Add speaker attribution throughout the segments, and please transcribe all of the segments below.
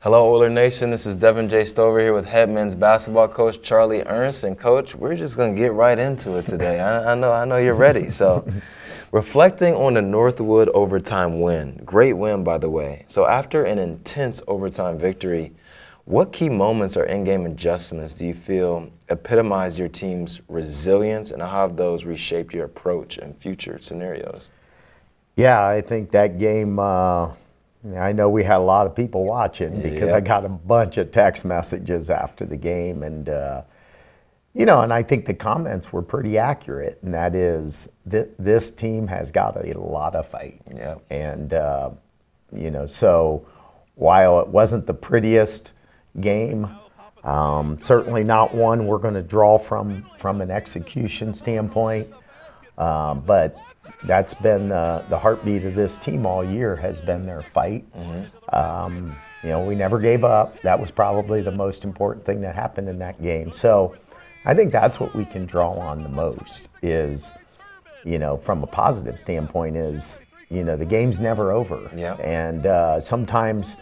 Speaker 1: Hello, Oiler Nation. This is Deven Stover here with head men's basketball coach Charlie Ernst. And Coach, we're just going to get right into it today. I know you're ready. So, reflecting on the Northwood overtime win, great win, by the way. So, after an intense overtime victory, what key moments or in-game adjustments do you feel epitomize your team's resilience, and how have those reshaped your approach in future scenarios?
Speaker 2: Yeah, I think that game, I know we had a lot of people watching because I got a bunch of text messages after the game. And, and I think the comments were pretty accurate. And that is, this team has got a lot of fight.
Speaker 1: Yeah.
Speaker 2: And, so while it wasn't the prettiest game, certainly not one we're going to draw from an execution standpoint, but that's been the heartbeat of this team all year, has been their fight. We never gave up. That was probably the most important thing that happened in that game. So I think that's what we can draw on the most is, from a positive standpoint is, the game's never over.
Speaker 1: Yeah.
Speaker 2: And sometimes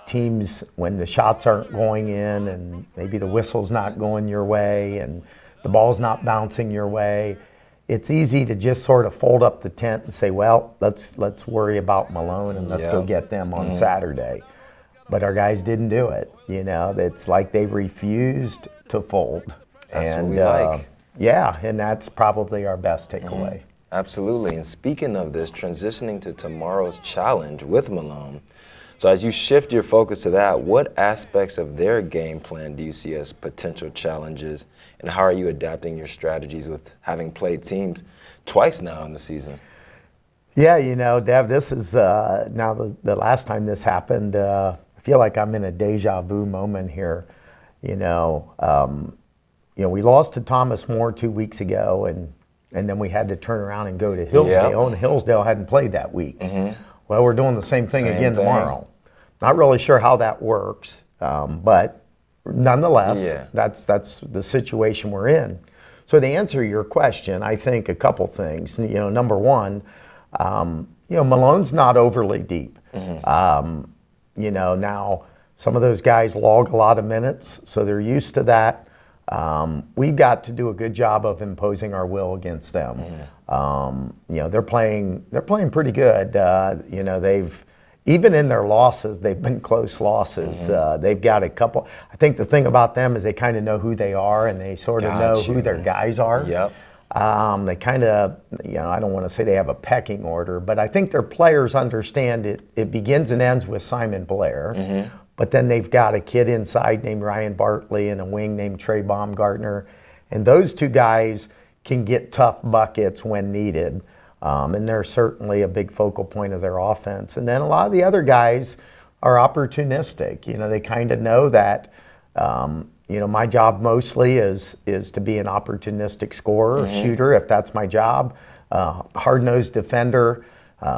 Speaker 2: teams, when the shots aren't going in and maybe the whistle's not going your way and the ball's not bouncing your way, it's easy to just sort of fold up the tent and say, well, let's worry about Malone and let's go get them on Saturday. But our guys didn't do it. It's like they refused to fold.
Speaker 1: That's what we like.
Speaker 2: Yeah, and that's probably our best takeaway.
Speaker 1: Absolutely. And speaking of this, transitioning to tomorrow's challenge with Malone, so as you shift your focus to that, what aspects of their game plan do you see as potential challenges, and how are you adapting your strategies with having played teams twice now in the season?
Speaker 2: Yeah, Dev, this is now the last time this happened. I feel like I'm in a deja vu moment here. We lost to Thomas More 2 weeks ago, and then we had to turn around and go to Hillsdale, and Hillsdale hadn't played that week. Well, we're doing the same thing again tomorrow. Not really sure how that works, but nonetheless, that's the situation we're in. So to answer your question, I think a couple things. Number one, Malone's not overly deep. Now some of those guys log a lot of minutes, so they're used to that. We've got to do a good job of imposing our will against them. They're playing pretty good. They've, even in their losses, they've been close losses. They've got a couple. I think the thing about them is they kind of know who they are, and they sort of know who their guys are.
Speaker 1: Yep.
Speaker 2: They kind of, I don't want to say they have a pecking order, but I think their players understand it. It begins and ends with Simon Blair. But then they've got a kid inside named Ryan Bartley and a wing named Trey Baumgartner. And those two guys can get tough buckets when needed. And they're certainly a big focal point of their offense. And then a lot of the other guys are opportunistic. They kind of know that, my job mostly is to be an opportunistic scorer, shooter, if that's my job, hard-nosed defender,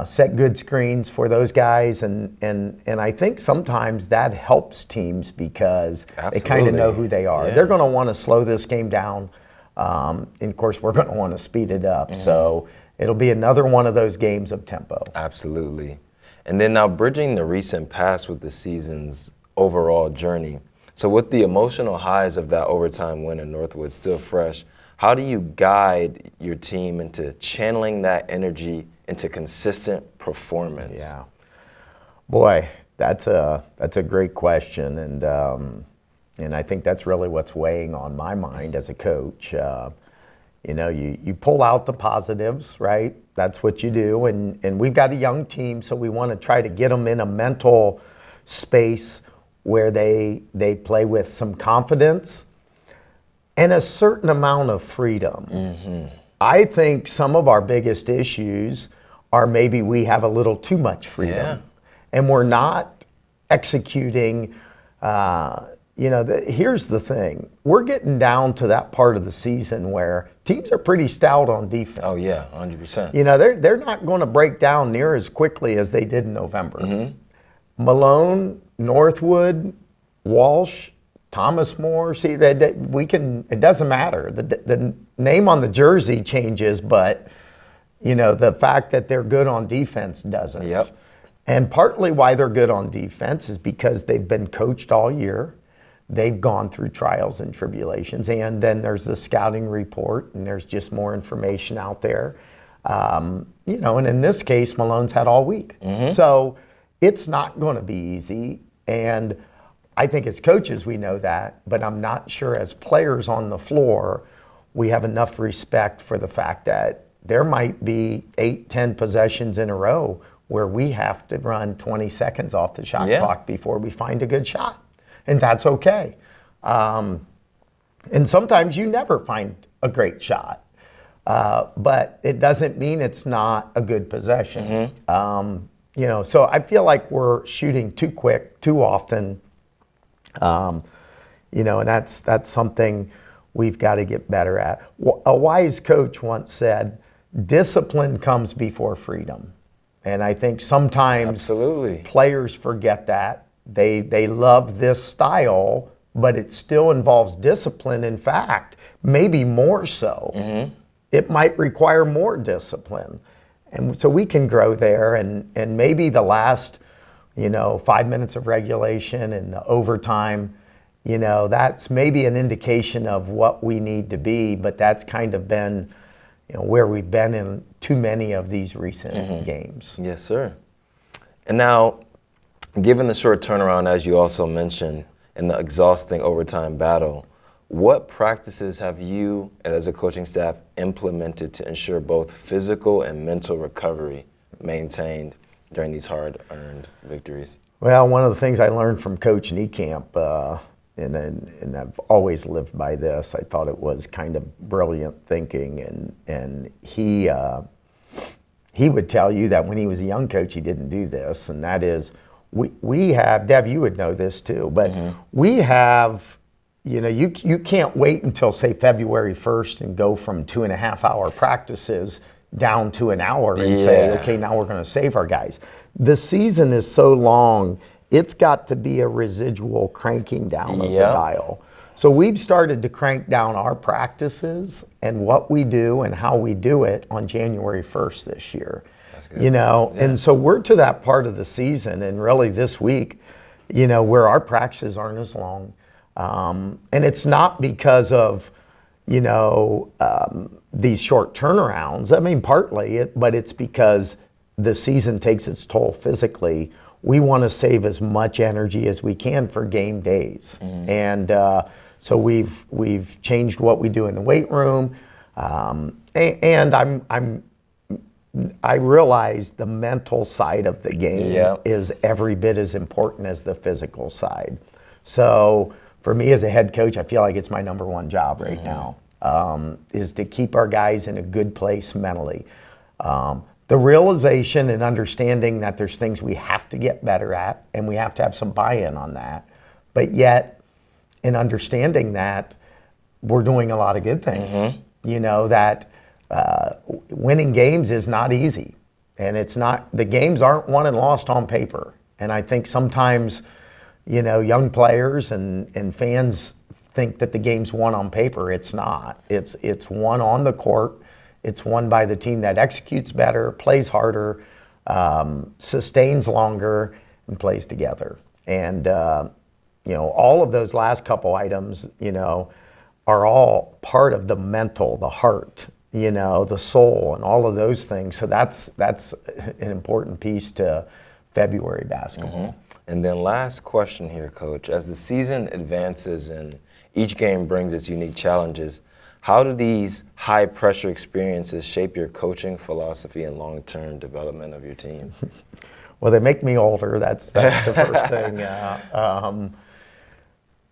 Speaker 2: set good screens for those guys. And I think sometimes that helps teams because they kind of know who they are. They're going to want to slow this game down. And of course, we're going to want to speed it up. So it'll be another one of those games of tempo.
Speaker 1: Absolutely. And then now bridging the recent past with the season's overall journey. So with the emotional highs of that overtime win in Northwood still fresh, how do you guide your team into channeling that energy into consistent performance?
Speaker 2: Yeah. Boy, that's a great question. And I think that's really what's weighing on my mind as a coach. You pull out the positives, right? That's what you do. And we've got a young team, so we want to try to get them in a mental space where they play with some confidence and a certain amount of freedom. I think some of our biggest issues are maybe we have a little too much freedom. And we're not executing. Here's the thing. We're getting down to that part of the season where teams are pretty stout on defense.
Speaker 1: Oh, yeah, 100%.
Speaker 2: They're not going to break down near as quickly as they did in November. Malone, Northwood, Walsh, Thomas More, it doesn't matter. The name on the jersey changes, but, the fact that they're good on defense doesn't. And partly why they're good on defense is because they've been coached all year. They've gone through trials and tribulations. And then there's the scouting report, and there's just more information out there. And in this case, Malone's had all week. So it's not going to be easy. And I think as coaches, we know that. But I'm not sure as players on the floor, we have enough respect for the fact that there might be 8-10 possessions in a row where we have to run 20 seconds off the shot clock before we find a good shot. And that's okay. And sometimes you never find a great shot. But it doesn't mean it's not a good possession. So I feel like we're shooting too quick, too often. And that's something we've got to get better at. A wise coach once said, discipline comes before freedom. And I think sometimes players forget that. They love this style, but it still involves discipline. In fact, maybe more so. It might require more discipline. And so we can grow there. And maybe the last, 5 minutes of regulation and the overtime, that's maybe an indication of what we need to be. But that's kind of been where we've been in too many of these recent games.
Speaker 1: Yes, sir. And now, given the short turnaround, as you also mentioned, in the exhausting overtime battle, what practices have you, as a coaching staff, implemented to ensure both physical and mental recovery maintained during these hard-earned victories?
Speaker 2: Well, one of the things I learned from Coach Niekamp, and I've always lived by this. I thought it was kind of brilliant thinking, and he would tell you that when he was a young coach, he didn't do this, and that is we have, Dev, you would know this too, but we have, you can't wait until say February 1st and go from 2.5-hour practices down to an hour and say, okay, now we're going to save our guys. The season is so long. It's got to be a residual cranking down of the dial. So we've started to crank down our practices and what we do and how we do it on January 1st this year. That's good. And so we're to that part of the season, and really this week, where our practices aren't as long. And it's not because of, these short turnarounds. I mean, partly, but it's because the season takes its toll physically. We want to save as much energy as we can for game days. And so we've changed what we do in the weight room. And I realize the mental side of the game is every bit as important as the physical side. So for me as a head coach, I feel like it's my number one job right now, is to keep our guys in a good place mentally. The realization and understanding that there's things we have to get better at, and we have to have some buy-in on that. But yet, in understanding that, we're doing a lot of good things. That winning games is not easy. And it's not, the games aren't won and lost on paper. And I think sometimes, young players and fans think that the game's won on paper. It's not. It's won on the court. It's won by the team that executes better, plays harder, sustains longer, and plays together. And, all of those last couple items, are all part of the mental, the heart, the soul, and all of those things. So that's an important piece to February basketball.
Speaker 1: And then last question here, Coach. As the season advances and each game brings its unique challenges, how do these high-pressure experiences shape your coaching philosophy and long-term development of your team?
Speaker 2: Well, they make me older. That's the first thing.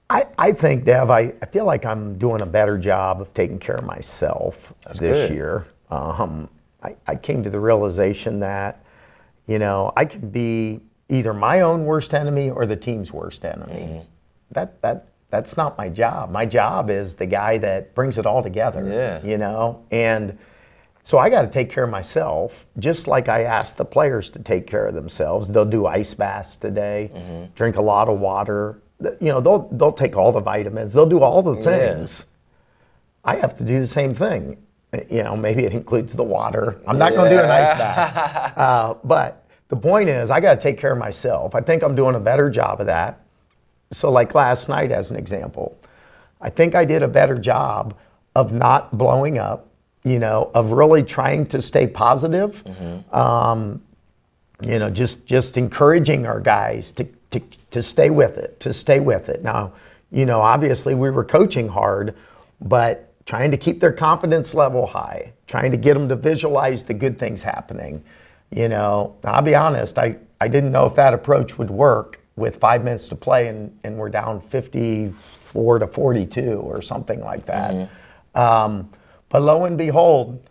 Speaker 2: I think, Dev, I feel like I'm doing a better job of taking care of myself this year. I came to the realization that, I can be either my own worst enemy or the team's worst enemy. That's not my job. My job is the guy that brings it all together, And so I got to take care of myself, just like I ask the players to take care of themselves. They'll do ice baths today, drink a lot of water. They'll take all the vitamins. They'll do all the things. I have to do the same thing. Maybe it includes the water. I'm not going to do an ice bath. But the point is, I got to take care of myself. I think I'm doing a better job of that. So like last night, as an example, I think I did a better job of not blowing up, of really trying to stay positive. Just encouraging our guys to stay with it, Now, obviously we were coaching hard, but trying to keep their confidence level high, trying to get them to visualize the good things happening. I'll be honest, I didn't know if that approach would work with 5 minutes to play and we're down 54 to 42 or something like that. But lo and behold,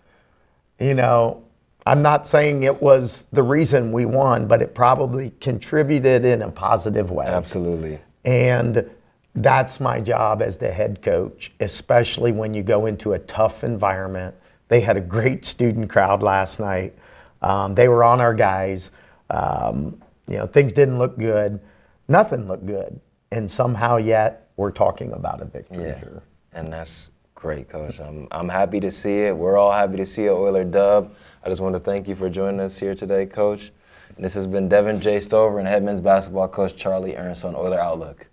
Speaker 2: I'm not saying it was the reason we won, but it probably contributed in a positive way.
Speaker 1: Absolutely.
Speaker 2: And that's my job as the head coach, especially when you go into a tough environment. They had a great student crowd last night. They were on our guys. Things didn't look good. Nothing looked good. And somehow yet we're talking about a victory here.
Speaker 1: And that's great, Coach. I'm happy to see it. We're all happy to see an Oiler dub. I just want to thank you for joining us here today, Coach. And this has been Deven Stover and head men's basketball coach Charlie Ernst on Oiler Outlook.